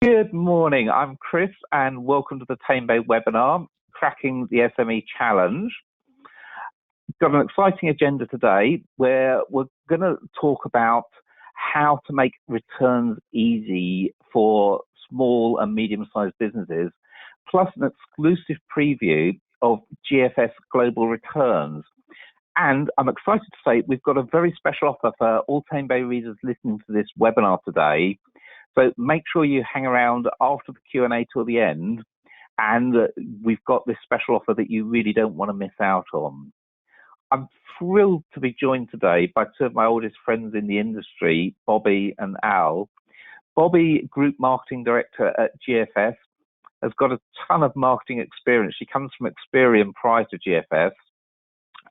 Good morning, I'm Chris and welcome to the Tamebay webinar, Cracking the SME Challenge. Got an exciting agenda today where we're going to talk about how to make returns easy for small and medium-sized businesses, plus an exclusive preview of GFS Global Returns. And I'm excited to say we've got a very special offer for all Tamebay readers listening to this webinar today. So make sure you hang around after the Q&A till the end, and we've got this special offer that you really don't want to miss out on. I'm thrilled to be joined today by two of my oldest friends in the industry, Bobby and Al. Bobby, Group Marketing Director at GFS, has got a ton of marketing experience. She comes from Experian prior to GFS,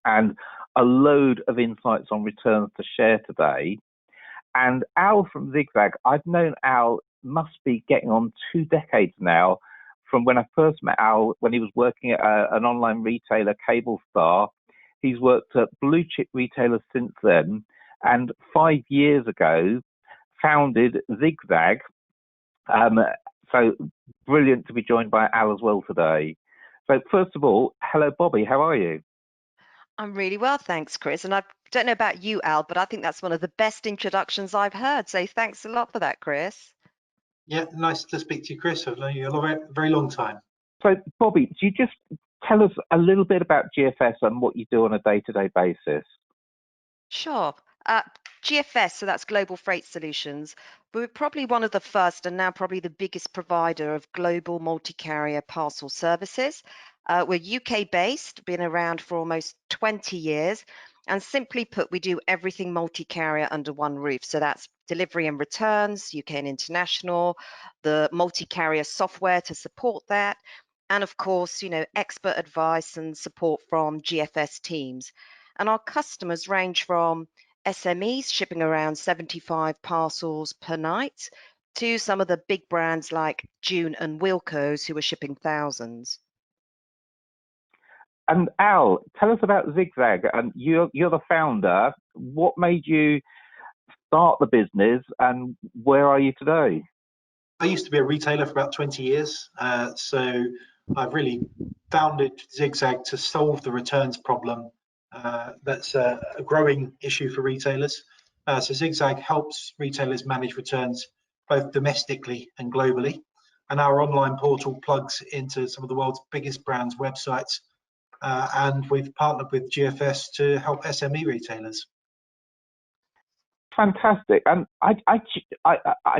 and a load of insights on returns to share today. And Al from ZigZag, I've known Al, must be getting on 2 decades now, from when I first met Al when he was working at an online retailer, Cable Star. He's worked at blue chip retailers since then, and 5 years ago founded ZigZag. So brilliant to be joined by Al as well today. So first of all, hello Bobby, how are you? I'm really well, thanks, Chris. And I don't know about you, Al, but I think that's one of the best introductions I've heard. So thanks a lot for that, Chris. Yeah, nice to speak to you, Chris. I've known you a very long time. So, Bobby, do you just tell us a little bit about GFS and what you do on a day-to-day basis? Sure. GFS, so that's Global Freight Solutions. We're probably one of the first and now probably the biggest provider of global multi-carrier parcel services. We're UK-based, been around for almost 20 years. And simply put, we do everything multi-carrier under one roof. So that's delivery and returns, UK and international, the multi-carrier software to support that, and of course, expert advice and support from GFS teams. And our customers range from SMEs shipping around 75 parcels per night to some of the big brands like June and Wilko's who are shipping thousands. And Al, tell us about ZigZag. And you're the founder. What made you start the business, and where are you today? I used to be a retailer for about 20 years, so I've really founded ZigZag to solve the returns problem. That's a growing issue for retailers. So ZigZag helps retailers manage returns both domestically and globally. And our online portal plugs into some of the world's biggest brands' websites. And we've partnered with GFS to help SME retailers. Fantastic. And I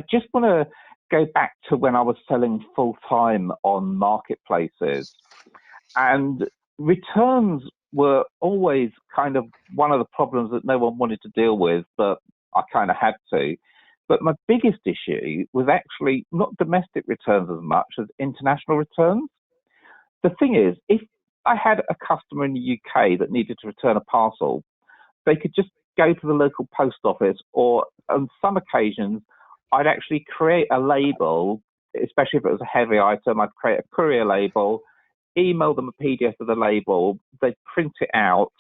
just want to go back to when I was selling full-time on marketplaces. And returns were always kind of one of the problems that no one wanted to deal with, but I kind of had to. But my biggest issue was actually not domestic returns as much as international returns. The thing is, if I had a customer in the UK that needed to return a parcel, they could just go to the local post office, or on some occasions, I'd actually create a label, especially if it was a heavy item, I'd create a courier label, email them a PDF of the label, they'd print it out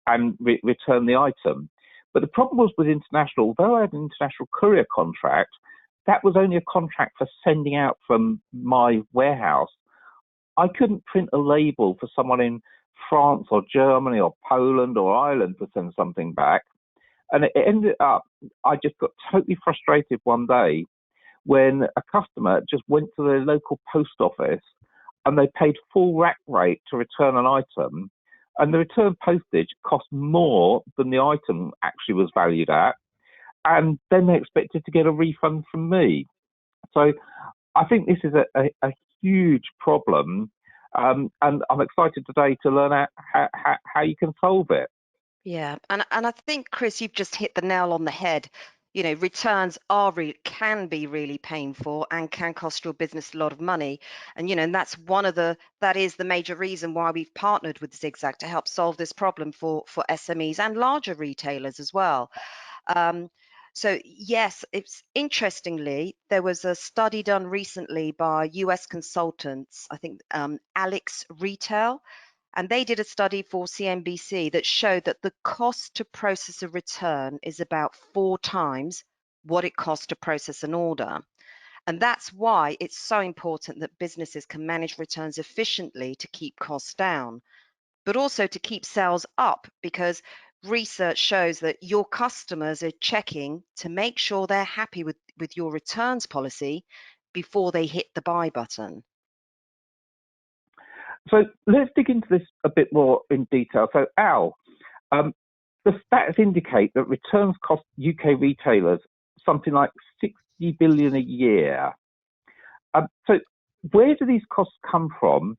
and return the item. But the problem was with international, although I had an international courier contract, that was only a contract for sending out from my warehouse. I couldn't print a label for someone in France or Germany or Poland or Ireland to send something back. And it ended up, I just got totally frustrated one day when a customer just went to their local post office and they paid full rack rate to return an item, and the return postage cost more than the item actually was valued at, and then they expected to get a refund from me. So I think this is a huge problem, and I'm excited today to learn how you can solve it. Yeah, and I think, Chris, you've just hit the nail on the head. Returns can be really painful and can cost your business a lot of money. And, and that is the major reason why we've partnered with ZigZag to help solve this problem for SMEs and larger retailers as well. So yes, interestingly, there was a study done recently by US consultants, I think Alex Retail, and they did a study for CNBC that showed that the cost to process a return is about 4 times what it costs to process an order. And that's why it's so important that businesses can manage returns efficiently to keep costs down, but also to keep sales up, because research shows that your customers are checking to make sure they're happy with your returns policy before they hit the buy button. So let's dig into this a bit more in detail. So Al, the stats indicate that returns cost UK retailers something like 60 billion a year. So where do these costs come from,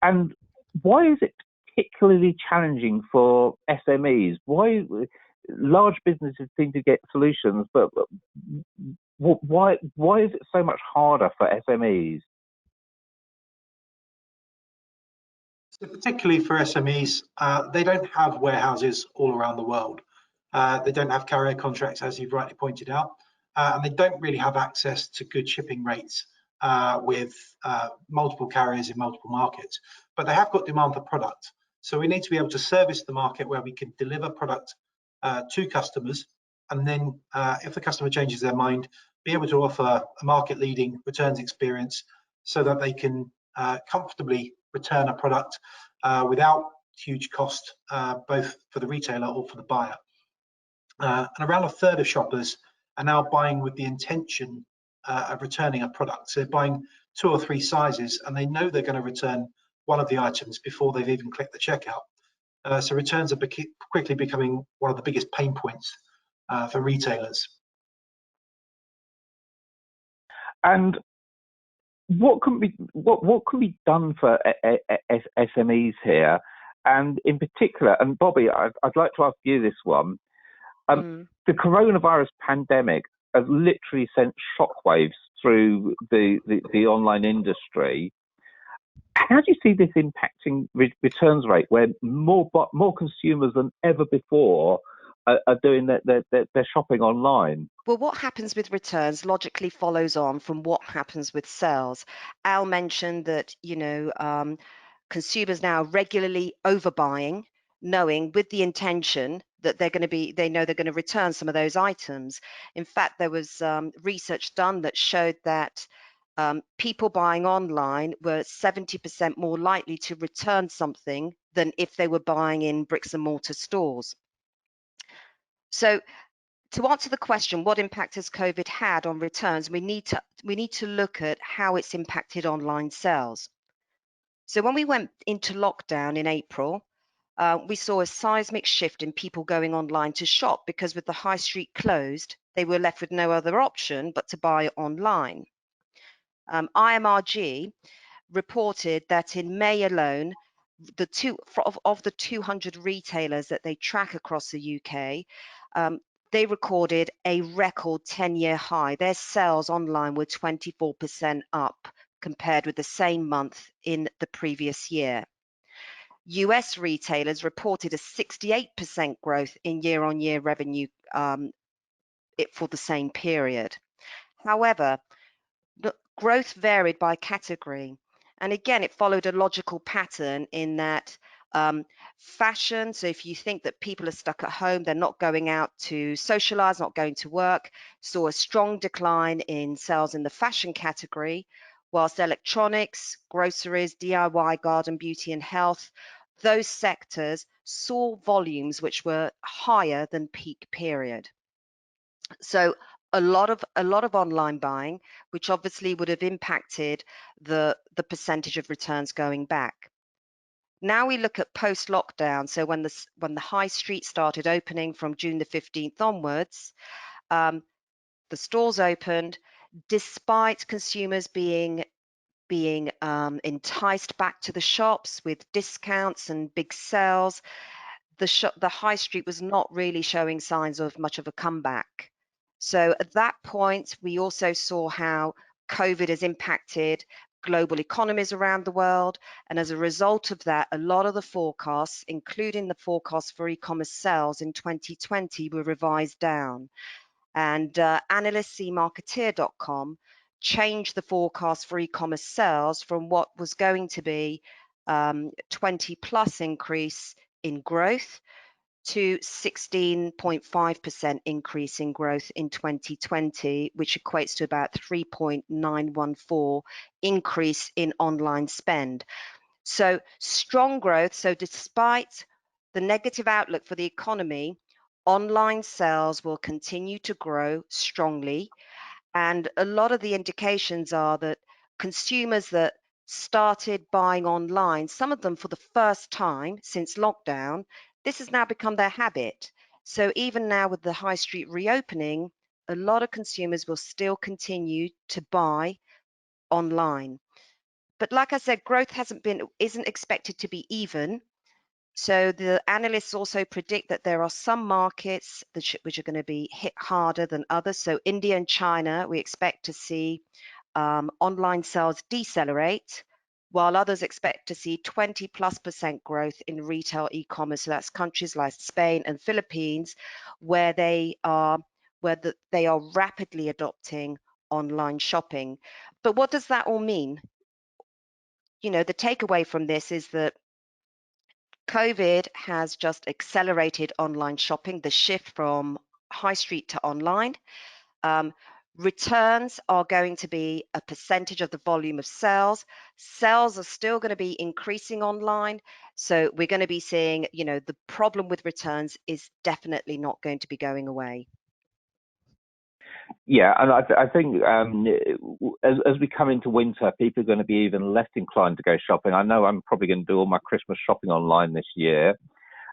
and why is it particularly challenging for SMEs? Why large businesses seem to get solutions, but why is it so much harder for SMEs? So particularly for SMEs, they don't have warehouses all around the world. They don't have carrier contracts, as you've rightly pointed out, and they don't really have access to good shipping rates with multiple carriers in multiple markets. But they have got demand for product. So we need to be able to service the market where we can deliver product to customers, and then if the customer changes their mind, be able to offer a market-leading returns experience so that they can comfortably return a product without huge cost, both for the retailer or for the buyer. And around a third of shoppers are now buying with the intention of returning a product. So they're buying 2 or 3 sizes, and they know they're going to return one of the items before they've even clicked the checkout. So returns are quickly becoming one of the biggest pain points for retailers. And what can be done for SMEs here, and in particular, and Bobby, I'd like to ask you this one. The coronavirus pandemic has literally sent shockwaves through the online industry. How do you see this impacting returns rate, where more consumers than ever before are doing their shopping online? Well, what happens with returns logically follows on from what happens with sales. Al mentioned that, consumers now regularly overbuying, knowing with the intention that they know they're going to return some of those items. In fact, there was research done that showed that people buying online were 70% more likely to return something than if they were buying in bricks and mortar stores. So to answer the question, what impact has COVID had on returns, we need to look at how it's impacted online sales. So when we went into lockdown in April, we saw a seismic shift in people going online to shop, because with the high street closed, they were left with no other option but to buy online. IMRG reported that in May alone, of the 200 retailers that they track across the UK, they recorded a record 10-year high. Their sales online were 24% up compared with the same month in the previous year. US retailers reported a 68% growth in year-on-year revenue for the same period. However, the growth varied by category. And again, it followed a logical pattern in that fashion. So if you think that people are stuck at home, they're not going out to socialize, not going to work, saw a strong decline in sales in the fashion category, whilst electronics, groceries, DIY, garden, beauty and health, those sectors saw volumes which were higher than peak period. So a lot of online buying, which obviously would have impacted the percentage of returns going back. Now we look at post-lockdown. So when the high street started opening from June the 15th onwards, the stores opened, despite consumers being enticed back to the shops with discounts and big sales. The high street was not really showing signs of much of a comeback. So at that point, we also saw how COVID has impacted global economies around the world. And as a result of that, a lot of the forecasts, including the forecast for e-commerce sales in 2020, were revised down. And analysts eMarketeer.com changed the forecast for e-commerce sales from what was going to be 20+ increase in growth to 16.5% increase in growth in 2020, which equates to about 3.914 increase in online spend. So strong growth. So despite the negative outlook for the economy, online sales will continue to grow strongly. And a lot of the indications are that consumers that started buying online, some of them for the first time since lockdown, this has now become their habit. So even now with the high street reopening, a lot of consumers will still continue to buy online. But like I said, growth isn't expected to be even. So the analysts also predict that there are some markets which are going to be hit harder than others. So India and China, we expect to see online sales decelerate, while others expect to see 20+% growth in retail e-commerce. So that's countries like Spain and Philippines, where they are rapidly adopting online shopping. But what does that all mean? You know, the takeaway from this is that COVID has just accelerated online shopping, the shift from high street to online. Returns are going to be a percentage of the volume of sales. Sales are still going to be increasing online. So we're going to be seeing, you know, the problem with returns is definitely not going to be going away. Yeah, and I think as we come into winter, people are going to be even less inclined to go shopping. I know I'm probably going to do all my Christmas shopping online this year.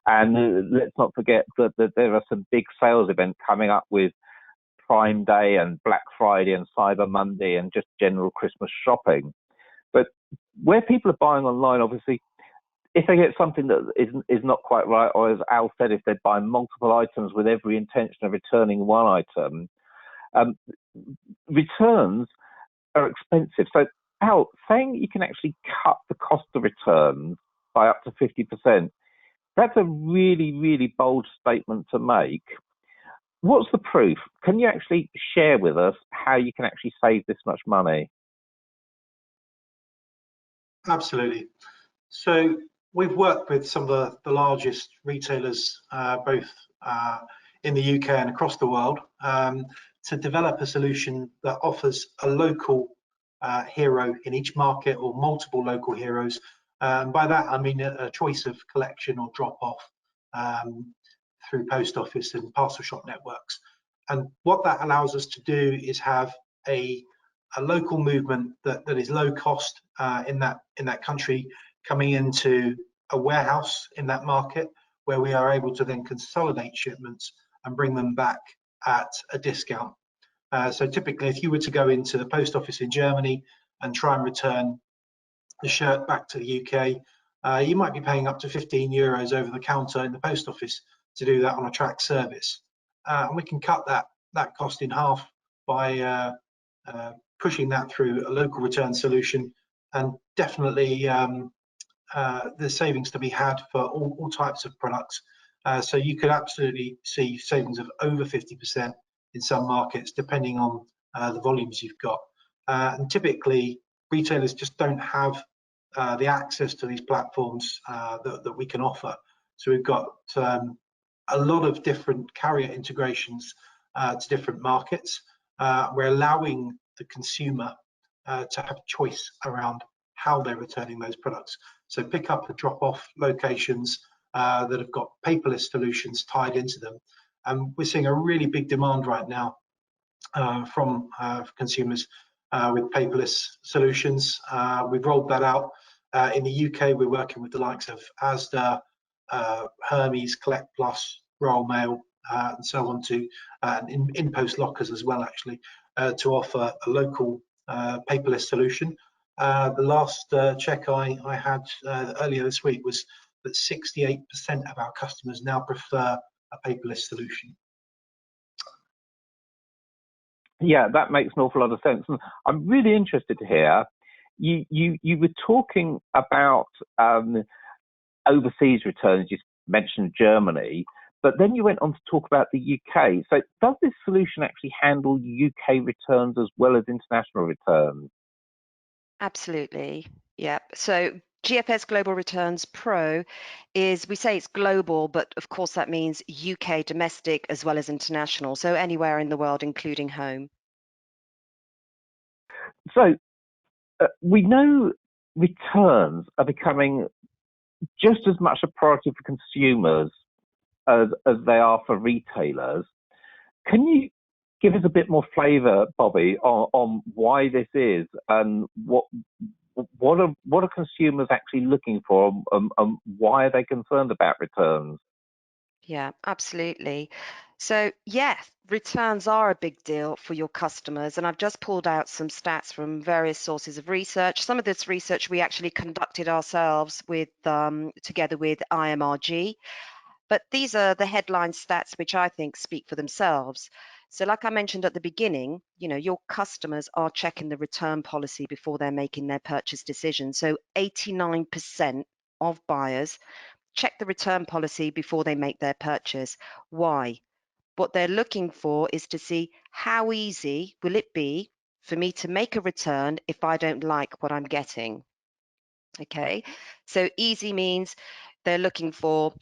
And let's not forget that there are some big sales events coming up with Prime Day and Black Friday and Cyber Monday and just general Christmas shopping. But where people are buying online, obviously, if they get something that is not quite right, or as Al said, if they buy multiple items with every intention of returning one item, returns are expensive. So, Al, saying you can actually cut the cost of returns by up to 50%, that's a really, really bold statement to make. What's the proof? Can you actually share with us how you can actually save this much money? Absolutely. So we've worked with some of the largest retailers, both in the UK and across the world, to develop a solution that offers a local hero in each market, or multiple local heroes. By that, I mean a choice of collection or drop off through post office and parcel shop networks. And what that allows us to do is have a local movement that is low cost in that country, coming into a warehouse in that market, where we are able to then consolidate shipments and bring them back at a discount. So typically, if you were to go into the post office in Germany and try and return the shirt back to the UK, you might be paying up to €15 over the counter in the post office to do that on a track service. And we can cut that cost in half by pushing that through a local return solution, and definitely there's savings to be had for all types of products. So you could absolutely see savings of over 50% in some markets, depending on the volumes you've got. And typically, retailers just don't have the access to these platforms that we can offer. So we've got a lot of different carrier integrations to different markets. We're allowing the consumer to have choice around how they're returning those products. So pick up and drop off locations that have got paperless solutions tied into them. And we're seeing a really big demand right now from consumers with paperless solutions. We've rolled that out. In the UK, we're working with the likes of Asda, Hermes, Collect Plus, Royal Mail, and so on, to in-post lockers as well, actually, to offer a local paperless solution. The last check I had earlier this week was that 68% of our customers now prefer a paperless solution. Yeah, that makes an awful lot of sense. And I'm really interested to hear, you were talking about overseas returns. You mentioned Germany, but then you went on to talk about the UK. So does this solution actually handle UK returns as well as international returns? Absolutely. Yeah. So GFS Global Returns Pro is, we say it's global, but of course that means UK domestic as well as international, so anywhere in the world, including home. So we know returns are becoming just as much a priority for consumers as they are for retailers. Can you give us a bit more flavour, Bobby, on why this is and what are consumers actually looking for, and why are they concerned about returns? Yeah, absolutely. So yes, returns are a big deal for your customers, and I've just pulled out some stats from various sources of research. Some of this research we actually conducted ourselves with together with IMRG, but these are the headline stats which I think speak for themselves. So like I mentioned at the beginning, your customers are checking the return policy before they're making their purchase decision. So 89% of buyers check the return policy before they make their purchase. Why? What they're looking for is to see how easy will it be for me to make a return if I don't like what I'm getting. Okay, so easy means they're looking for,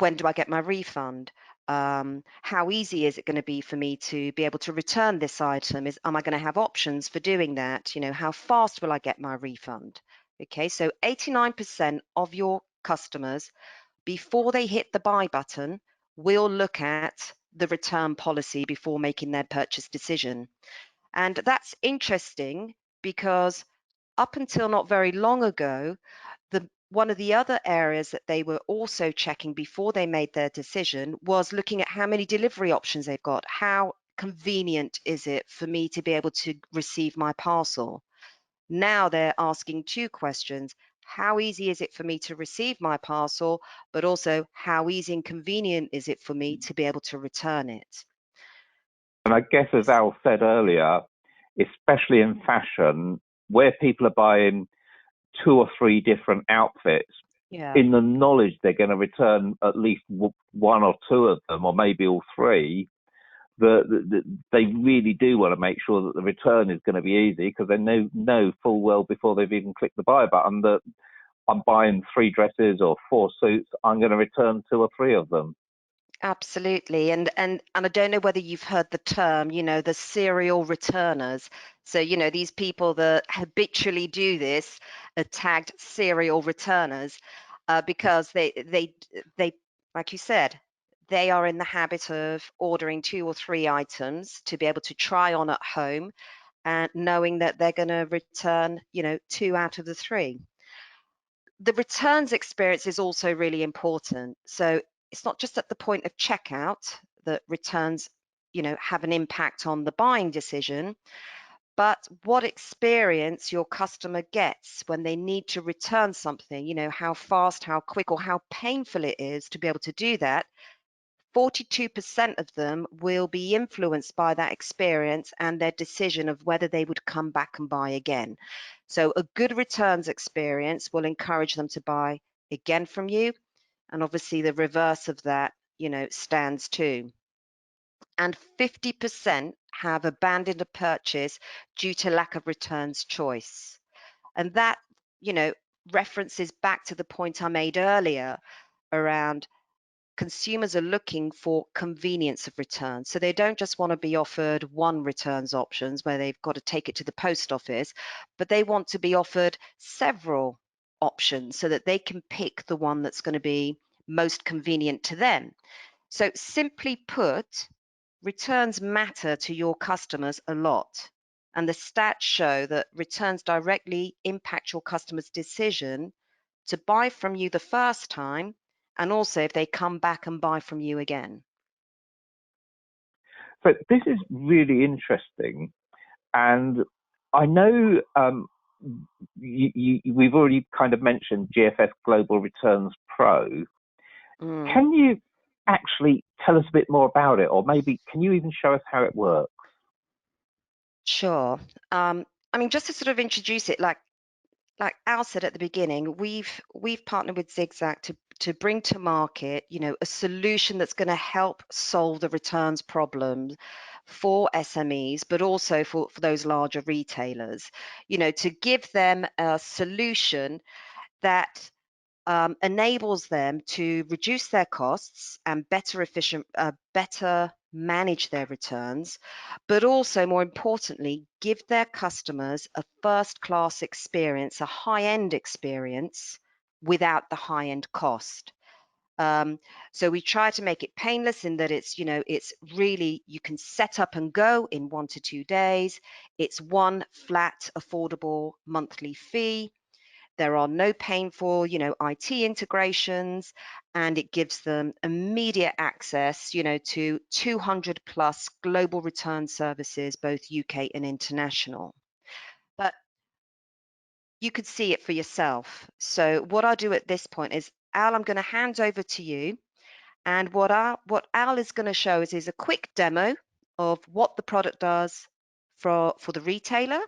when do I get my refund? How easy is it going to be for me to be able to return this item? Am I going to have options for doing that? How fast will I get my refund? Okay, so 89% of your customers, before they hit the buy button, will look at the return policy before making their purchase decision. And that's interesting because up until not very long ago, one of the other areas that they were also checking before they made their decision was looking at how many delivery options they've got. How convenient is it for me to be able to receive my parcel? Now they're asking two questions. How easy is it for me to receive my parcel? But also, how easy and convenient is it for me to be able to return it? And I guess, as Al said earlier, especially in fashion, where people are buying 2 or 3 different outfits, in the knowledge they're going to return at least 1 or 2 of them, or maybe all 3, they really do want to make sure that the return is going to be easy, because they know full well before they've even clicked the buy button that I'm buying 3 dresses or 4 suits, I'm going to return 2 or 3 of them. Absolutely. And I don't know whether you've heard the term, the serial returners. So, these people that habitually do this are tagged serial returners because they, like you said, they are in the habit of ordering 2 or 3 items to be able to try on at home, and knowing that they're going to return, 2 out of the 3. The returns experience is also really important. So it's not just at the point of checkout that returns, have an impact on the buying decision, but what experience your customer gets when they need to return something, how fast, how quick, or how painful it is to be able to do that. 42% of them will be influenced by that experience and their decision of whether they would come back and buy again. So a good returns experience will encourage them to buy again from you. And obviously the reverse of that, stands too. And 50% have abandoned a purchase due to lack of returns choice. And that, references back to the point I made earlier around consumers are looking for convenience of return. So they don't just want to be offered one returns options where they've got to take it to the post office, but they want to be offered several options so that they can pick the one that's going to be most convenient to them. So simply put, returns matter to your customers a lot. And the stats show that returns directly impact your customer's decision to buy from you the first time, and also if they come back and buy from you again. So this is really interesting, and I know we've already kind of mentioned GFS Global Returns Pro. Can you actually tell us a bit more about it, or maybe can you even show us how it works? Sure. I mean, just to sort of introduce it, like Al said at the beginning, we've partnered with ZigZag to bring to market, a solution that's going to help solve the returns problem for SMEs, but also for those larger retailers, to give them a solution that enables them to reduce their costs and better manage their returns, but also, more importantly, give their customers a first-class experience, a high-end experience without the high-end cost. So we try to make it painless in that it's really, you can set up and go in 1 to 2 days. It's one flat, affordable monthly fee. There are no painful, IT integrations, and it gives them immediate access, to 200 plus global return services, both UK and international. But you could see it for yourself. So what I'll do at this point is, Al, I'm going to hand over to you. And what Al is going to show is a quick demo of what the product does for the retailer,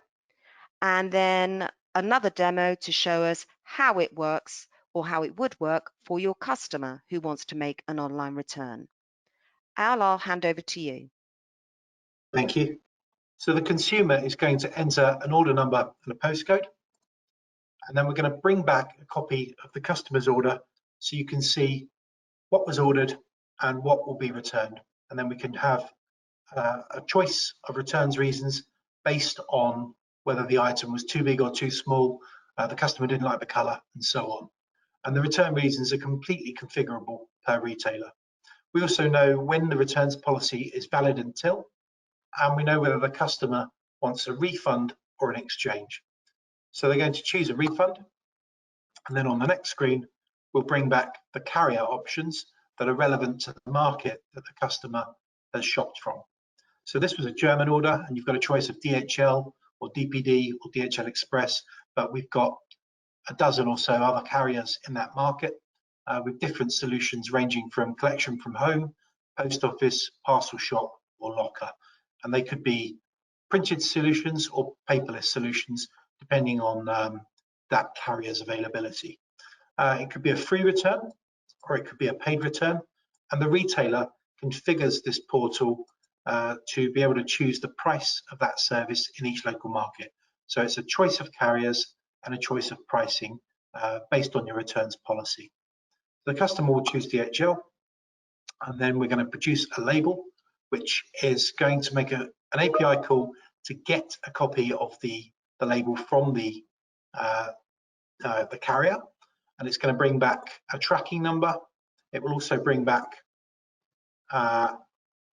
and then another demo to show us how it works, or how it would work for your customer who wants to make an online return. Al, I'll hand over to you. Thank you. So the consumer is going to enter an order number and a postcode, and then we're going to bring back a copy of the customer's order so you can see what was ordered and what will be returned. And then we can have a choice of returns reasons based on whether the item was too big or too small, the customer didn't like the color, and so on. And the return reasons are completely configurable per retailer. We also know when the returns policy is valid until, and we know whether the customer wants a refund or an exchange. So they're going to choose a refund, and then on the next screen, we'll bring back the carrier options that are relevant to the market that the customer has shopped from. So this was a German order, and you've got a choice of DHL or DPD or DHL Express, but we've got a dozen or so other carriers in that market with different solutions ranging from collection from home, post office, parcel shop, or locker. And they could be printed solutions or paperless solutions, depending on that carrier's availability. It could be a free return, or it could be a paid return, and the retailer configures this portal to be able to choose the price of that service in each local market. So it's a choice of carriers and a choice of pricing based on your returns policy. The customer will choose DHL, and then we're going to produce a label, which is going to make an API call to get a copy of the label from the carrier, and it's going to bring back a tracking number. It will also bring back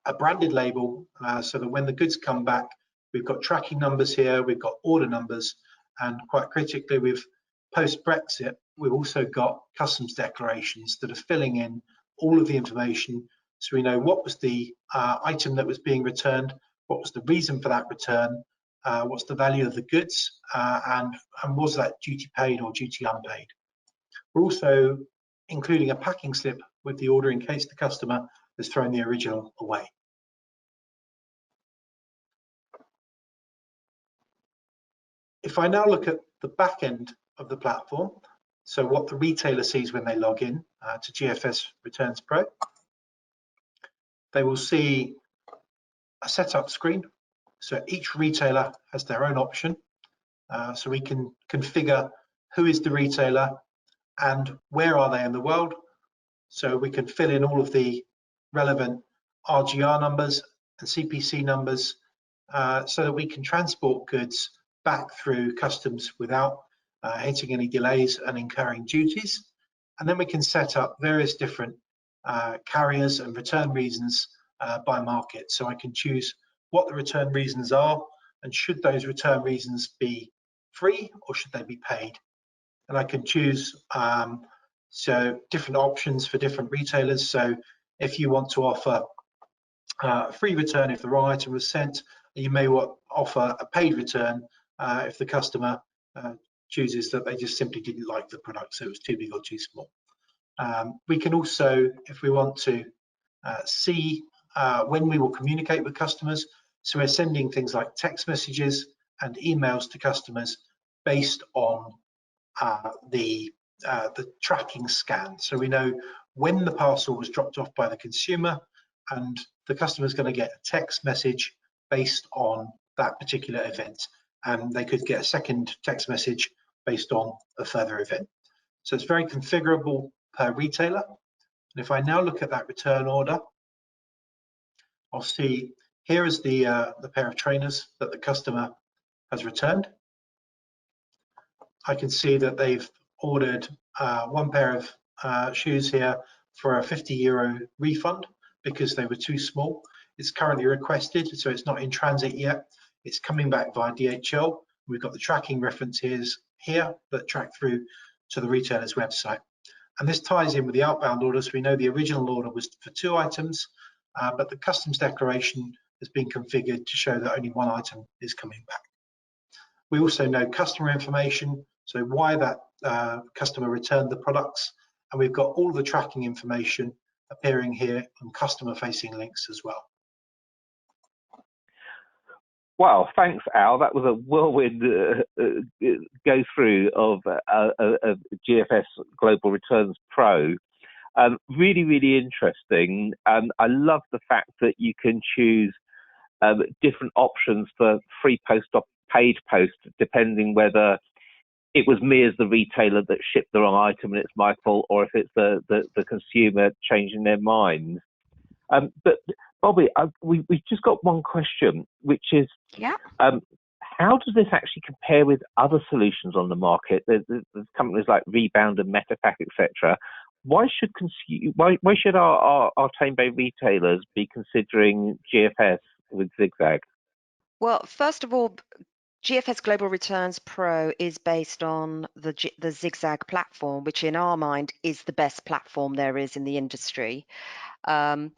a branded label so that when the goods come back, we've got tracking numbers here, we've got order numbers, and quite critically, with post-Brexit, we've also got customs declarations that are filling in all of the information, so we know what was the item that was being returned, what was the reason for that return, what's the value of the goods, and was that duty paid or duty unpaid. We're also including a packing slip with the order in case the customer has thrown the original away. If I now look at the back end of the platform, so what the retailer sees when they log in to GFS Returns Pro, they will see a setup screen. So each retailer has their own option. So we can configure who is the retailer and where are they in the world. So we can fill in all of the relevant RGR numbers and CPC numbers so that we can transport goods back through customs without hitting any delays and incurring duties. And then we can set up various different carriers and return reasons by market. So I can choose what the return reasons are, and should those return reasons be free or should they be paid. And I can choose so different options for different retailers. So if you want to offer a free return if the wrong item was sent, you may offer a paid return if the customer chooses that they just simply didn't like the product, so it was too big or too small. We can also, if we want to, see when we will communicate with customers. So we're sending things like text messages and emails to customers based on the the tracking scan. So we know when the parcel was dropped off by the consumer, and the customer is going to get a text message based on that particular event. And they could get a second text message based on a further event. So it's very configurable per retailer. And if I now look at that return order, I'll see here is the pair of trainers that the customer has returned. I can see that they've ordered one pair of shoes here for a €50 refund because they were too small. It's currently requested, so it's not in transit yet. It's coming back via DHL. We've got the tracking references here that track through to the retailer's website. And this ties in with the outbound orders. We know the original order was for 2 items, but the customs declaration has been configured to show that only 1 item is coming back. We also know customer information, so why that customer returned the products, and we've got all the tracking information appearing here on customer-facing links as well. Wow, thanks, Al. That was a whirlwind go through of GFS Global Returns Pro. Really, really interesting. I love the fact that you can choose different options for free post or paid post, depending whether it was me as the retailer that shipped the wrong item and it's my fault, or if it's the consumer changing their mind. But Bobby, we've just got one question, which is, how does this actually compare with other solutions on the market? There's companies like Rebound and Metapack, etc. Why should our Tamebay retailers be considering GFS with ZigZag? Well, first of all, GFS Global Returns Pro is based on the ZigZag platform, which in our mind is the best platform there is in the industry. And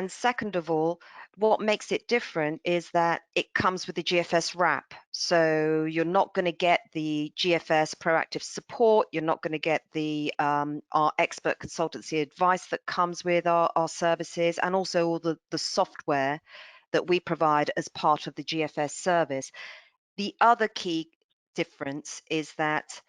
second of all, what makes it different is that it comes with the GFS wrap. So you're not going to get the GFS proactive support. You're not going to get the our expert consultancy advice that comes with our services, and also all the software that we provide as part of the GFS service. The other key difference is that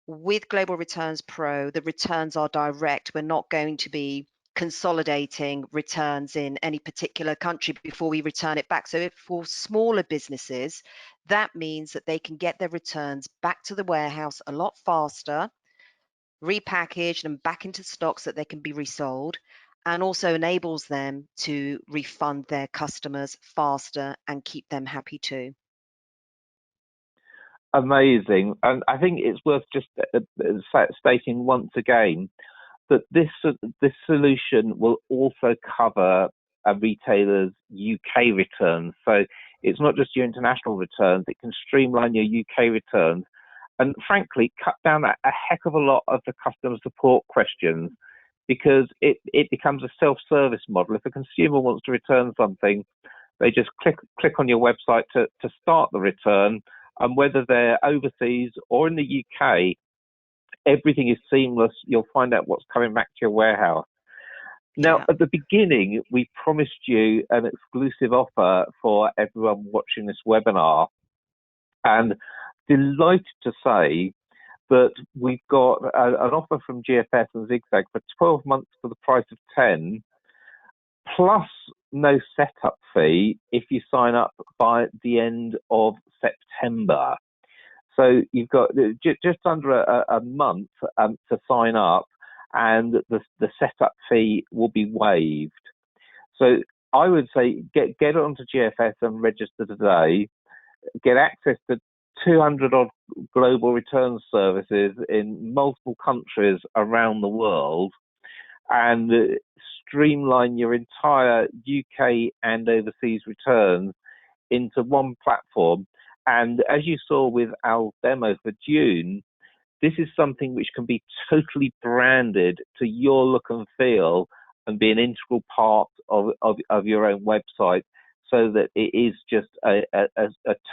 with Global Returns Pro, the returns are direct. We're not going to be consolidating returns in any particular country before we return it back. So if for smaller businesses, that means that they can get their returns back to the warehouse a lot faster, repackaged and back into stocks that they can be resold, and also enables them to refund their customers faster and keep them happy too. Amazing. And I think it's worth just stating once again that this solution will also cover a retailer's UK returns. So it's not just your international returns, it can streamline your UK returns and frankly cut down a heck of a lot of the customer support questions, because it becomes a self-service model. If a consumer wants to return something, they just click on your website to start the return, and whether they're overseas or in the UK, everything is seamless. You'll find out what's coming back to your warehouse. Now, at the beginning, we promised you an exclusive offer for everyone watching this webinar, and delighted to say that we've got an offer from GFS and ZigZag for 12 months for the price of 10, plus no setup fee if you sign up by the end of September. So you've got just under a month to sign up, and the setup fee will be waived. So I would say get onto GFS and register today. Get access to 200 odd global returns services in multiple countries around the world, and streamline your entire UK and overseas returns into one platform. And as you saw with Al's demo for June, this is something which can be totally branded to your look and feel and be an integral part of your own website, so that it is just a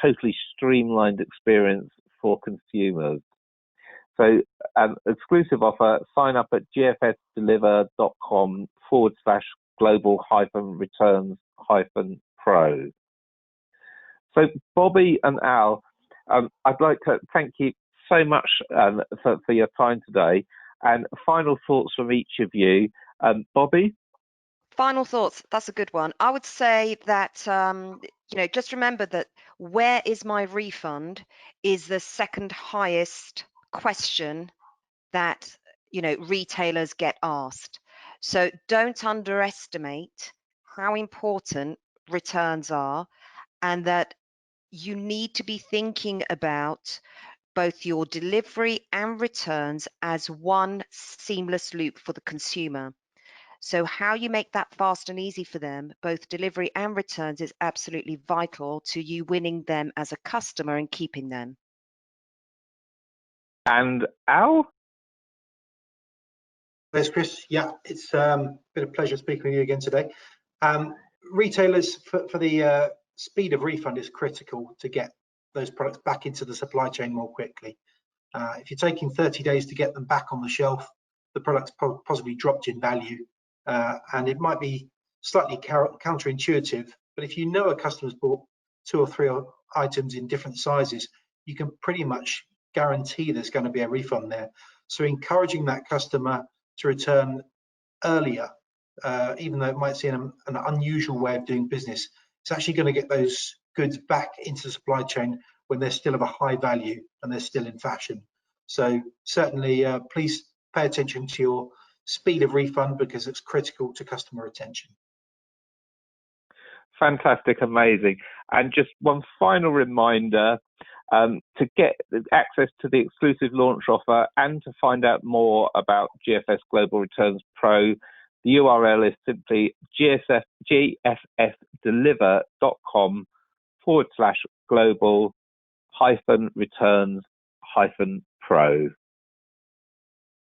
totally streamlined experience for consumers. So exclusive offer, sign up at gfsdeliver.com/global-returns-pro. So Bobby and Al, I'd like to thank you so much for your time today. And final thoughts from each of you. Bobby? Final thoughts. That's a good one. I would say that, just remember that where is my refund is the second highest question that, retailers get asked. So don't underestimate how important returns are, and that you need to be thinking about both your delivery and returns as one seamless loop for the consumer. So how you make that fast and easy for them, both delivery and returns, is absolutely vital to you winning them as a customer and keeping them. And Al? Thanks, Chris. Yeah, it's been a pleasure speaking with you again today. Retailers, for the speed of refund is critical to get those products back into the supply chain more quickly. If you're taking 30 days to get them back on the shelf, the product's possibly dropped in value, and it might be slightly counterintuitive, but if you know a customer's bought 2 or 3 items in different sizes, you can pretty much guarantee there's going to be a refund there. So encouraging that customer to return earlier, even though it might seem an unusual way of doing business, it's actually going to get those goods back into the supply chain when they're still of a high value and they're still in fashion. So certainly, please pay attention to your speed of refund, because it's critical to customer retention. Fantastic, amazing. And just one final reminder, to get access to the exclusive launch offer and to find out more about GFS Global Returns Pro, the URL is simply gfsdeliver.com/global-returns-pro.